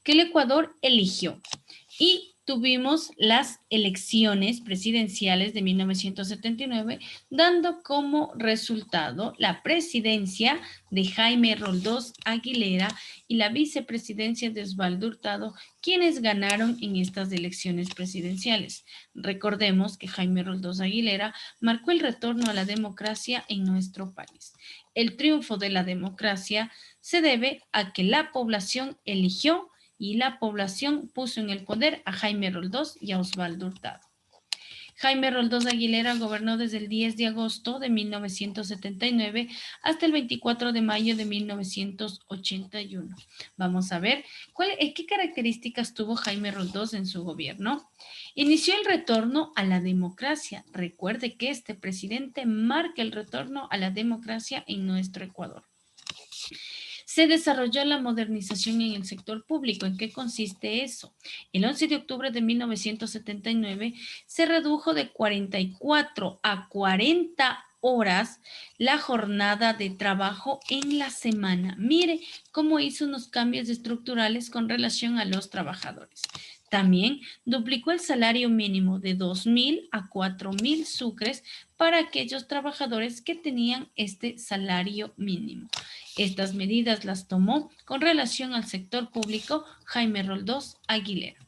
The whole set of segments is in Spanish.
que el Ecuador eligió. Y tuvimos las elecciones presidenciales de 1979, dando como resultado la presidencia de Jaime Roldós Aguilera y la vicepresidencia de Osvaldo Hurtado, quienes ganaron en estas elecciones presidenciales. Recordemos que Jaime Roldós Aguilera marcó el retorno a la democracia en nuestro país. El triunfo de la democracia se debe a que la población eligió y la población puso en el poder a Jaime Roldós y a Osvaldo Hurtado. Jaime Roldós Aguilera gobernó desde el 10 de agosto de 1979 hasta el 24 de mayo de 1981. Vamos a ver qué características tuvo Jaime Roldós en su gobierno. Inició el retorno a la democracia. Recuerde que este presidente marca el retorno a la democracia en nuestro Ecuador. Se desarrolló la modernización en el sector público. ¿En qué consiste eso? El 11 de octubre de 1979 se redujo de 44 a 40 horas la jornada de trabajo en la semana. Mire cómo hizo unos cambios estructurales con relación a los trabajadores. También duplicó el salario mínimo de 2.000 a 4.000 sucres para aquellos trabajadores que tenían este salario mínimo. Estas medidas las tomó con relación al sector público Jaime Roldós Aguilera.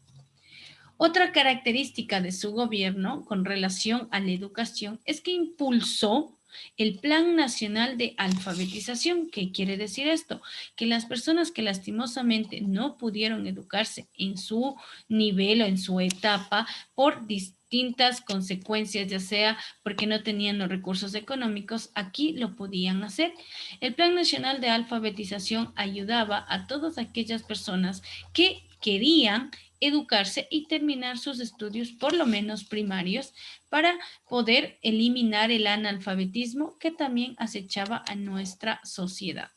Otra característica de su gobierno con relación a la educación es que impulsó el Plan Nacional de Alfabetización. ¿Qué quiere decir esto? Que las personas que lastimosamente no pudieron educarse en su nivel o en su etapa por distintas consecuencias, ya sea porque no tenían los recursos económicos, aquí lo podían hacer. El Plan Nacional de Alfabetización ayudaba a todas aquellas personas que querían educarse y terminar sus estudios, por lo menos primarios, para poder eliminar el analfabetismo que también acechaba a nuestra sociedad.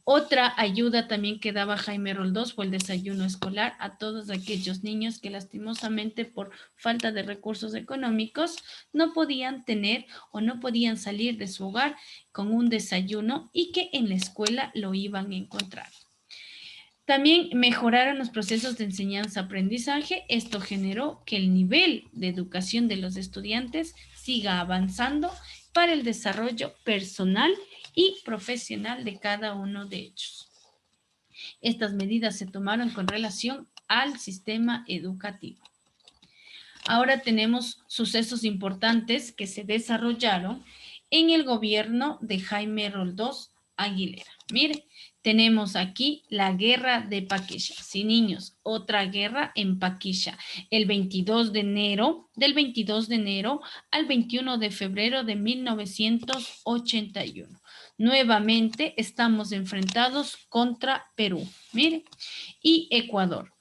Otra ayuda también que daba Jaime Roldós fue el desayuno escolar a todos aquellos niños que lastimosamente por falta de recursos económicos no podían tener o no podían salir de su hogar con un desayuno y que en la escuela lo iban a encontrar. También mejoraron los procesos de enseñanza-aprendizaje. Esto generó que el nivel de educación de los estudiantes siga avanzando para el desarrollo personal y profesional de cada uno de ellos. Estas medidas se tomaron con relación al sistema educativo. Ahora tenemos sucesos importantes que se desarrollaron en el gobierno de Jaime Roldós Aguilera. Mire, tenemos aquí la guerra de Paquilla. Sí, niños, otra guerra en Paquilla. Del 22 de enero al 21 de febrero de 1981. Nuevamente estamos enfrentados contra Perú. Mire, y Ecuador.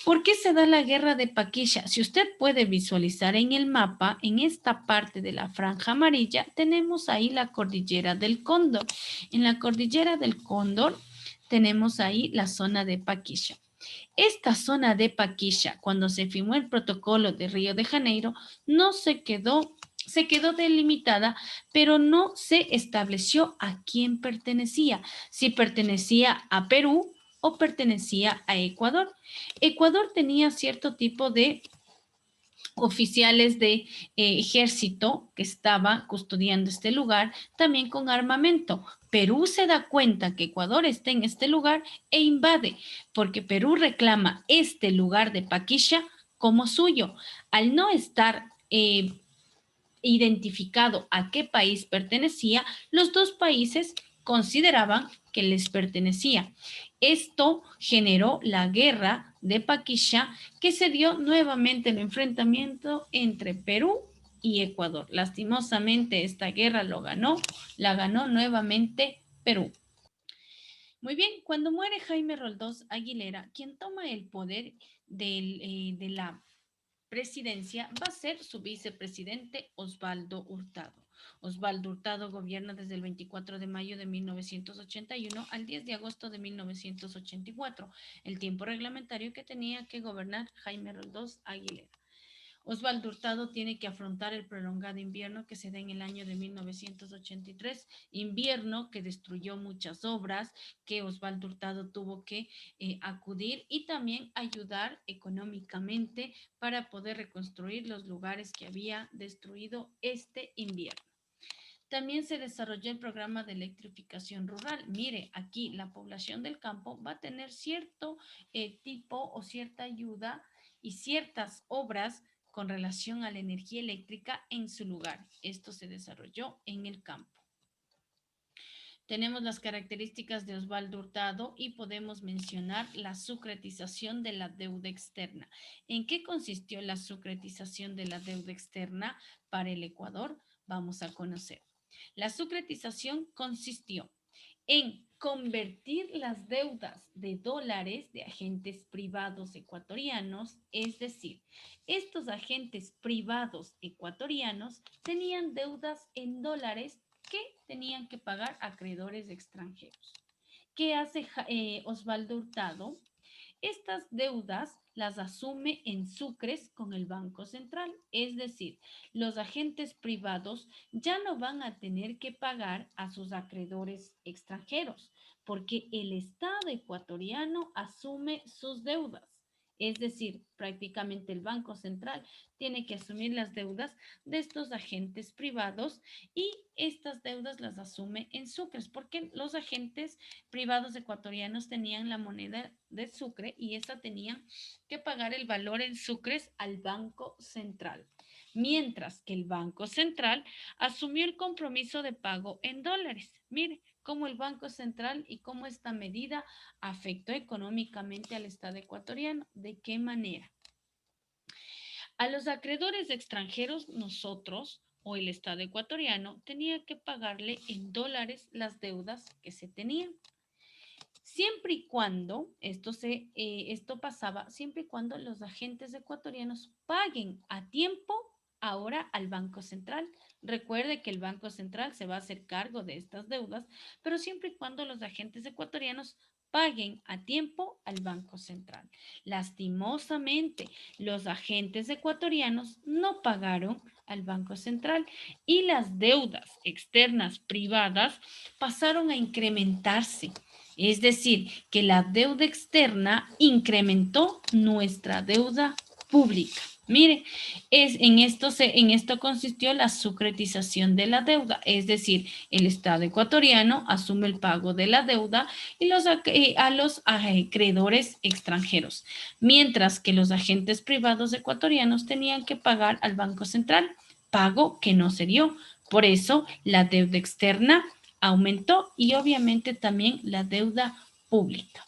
¿Por qué se da la guerra de Paquilla? Si usted puede visualizar en el mapa, en esta parte de la franja amarilla, tenemos ahí la cordillera del Cóndor. En la cordillera del Cóndor tenemos ahí la zona de Paquilla. Esta zona de Paquilla, cuando se firmó el protocolo de Río de Janeiro, no se quedó delimitada, pero no se estableció a quién pertenecía, si pertenecía a Perú o pertenecía a Ecuador. Ecuador tenía cierto tipo de oficiales de ejército que estaba custodiando este lugar, también con armamento. Perú se da cuenta que Ecuador está en este lugar e invade, porque Perú reclama este lugar de Paquilla como suyo. Al no estar identificado a qué país pertenecía, los dos países consideraban que les pertenecía. Esto generó la guerra de Paquilla, que se dio nuevamente el enfrentamiento entre Perú y Ecuador. Lastimosamente esta guerra la ganó nuevamente Perú. Muy bien, cuando muere Jaime Roldós Aguilera, quien toma el poder de la presidencia va a ser su vicepresidente Osvaldo Hurtado. Osvaldo Hurtado gobierna desde el 24 de mayo de 1981 al 10 de agosto de 1984, el tiempo reglamentario que tenía que gobernar Jaime Roldós Aguilera. Osvaldo Hurtado tiene que afrontar el prolongado invierno que se da en el año de 1983, invierno que destruyó muchas obras, que Osvaldo Hurtado tuvo que acudir y también ayudar económicamente para poder reconstruir los lugares que había destruido este invierno. También se desarrolló el programa de electrificación rural. Mire, aquí la población del campo va a tener cierto tipo o cierta ayuda y ciertas obras con relación a la energía eléctrica en su lugar. Esto se desarrolló en el campo. Tenemos las características de Osvaldo Hurtado y podemos mencionar la sucretización de la deuda externa. ¿En qué consistió la sucretización de la deuda externa para el Ecuador? Vamos a conocer. La sucretización consistió en convertir las deudas de dólares de agentes privados ecuatorianos, es decir, estos agentes privados ecuatorianos tenían deudas en dólares que tenían que pagar acreedores extranjeros. ¿Qué hace Osvaldo Hurtado? Estas deudas las asume en sucres con el Banco Central, es decir, los agentes privados ya no van a tener que pagar a sus acreedores extranjeros, porque el Estado ecuatoriano asume sus deudas. Es decir, prácticamente el Banco Central tiene que asumir las deudas de estos agentes privados y estas deudas las asume en sucres, porque los agentes privados ecuatorianos tenían la moneda de sucre y esa tenían que pagar el valor en sucres al Banco Central, mientras que el Banco Central asumió el compromiso de pago en dólares. Mire cómo el Banco Central y cómo esta medida afectó económicamente al Estado ecuatoriano. ¿De qué manera? A los acreedores extranjeros, nosotros o el Estado ecuatoriano tenía que pagarle en dólares las deudas que se tenían. Siempre y cuando esto pasaba, siempre y cuando los agentes ecuatorianos paguen a tiempo ahora al Banco Central. Recuerde que el Banco Central se va a hacer cargo de estas deudas, pero siempre y cuando los agentes ecuatorianos paguen a tiempo al Banco Central. Lastimosamente, los agentes ecuatorianos no pagaron al Banco Central y las deudas externas privadas pasaron a incrementarse. Es decir, que la deuda externa incrementó nuestra deuda pública. Mire, en esto consistió la sucretización de la deuda, es decir, el Estado ecuatoriano asume el pago de la deuda y a los acreedores extranjeros, mientras que los agentes privados ecuatorianos tenían que pagar al Banco Central, pago que no se dio. Por eso, la deuda externa aumentó y obviamente también la deuda pública.